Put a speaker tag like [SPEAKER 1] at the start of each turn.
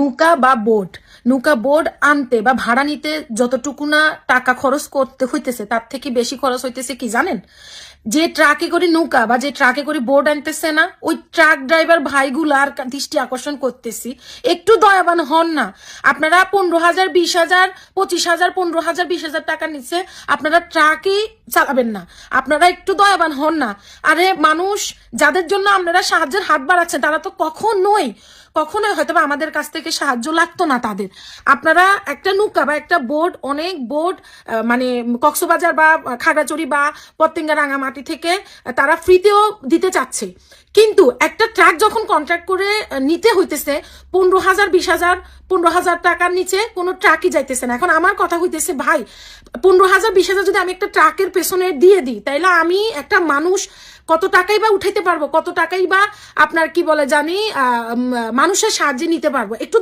[SPEAKER 1] নৌকা বা বোট আনতে বা ভাড়া নিতে যতটুকু না টাকা খরচ করতে হইতেছে তার থেকে বেশি খরচ হইতেছে কি জানেন? যে ট্রাকে করে নৌকা বা যে ট্রাকে করে বোট আনতেছে না, ওই ট্রাক ড্রাইভার ভাইগুলার দৃষ্টি আকর্ষণ করতেছি, একটু দয়াবান হন না। আপনারা 15,000, 20,000, 25,000, 15,000, 20,000 টাকা নিচ্ছে, আপনারা ট্রাকই চালাবেন না। আপনারা একটু দয়াবান হন না। আরে মানুষ যাদের জন্য আপনারা সাহায্যের হাত বাড়াচ্ছেন তারা তো কখনোই হয়তো আমাদের কাছ থেকে সাহায্য লাগতো না তাদের। আপনারা একটা নৌকা বা একটা বোট, অনেক বোট মানে কক্সবাজার বা খাগড়াছড়ি বা পতেঙ্গা রাঙামাটি থেকে তারা ফ্রিতেও দিতে চাচ্ছে, কিন্তু একটা ট্রাক যখন কন্ট্রাক্ট করে নিতে হইতেছে 15,000, 20,000, 15,000 টাকার নিচে কোনো ট্রাকই যাইতেছে না। এখন আমার কথা হইতেছে, ভাই 15,000, 20,000 যদি আমি একটা ট্রাকের পেছনে দিয়ে দিই, তাইলে আমি একটা মানুষ কত টাকাই বা উঠাইতে পারবো, কত টাকাই বা আপনার কি বলে জানি মানুষের সাহায্যে নিতে পারবো। একটু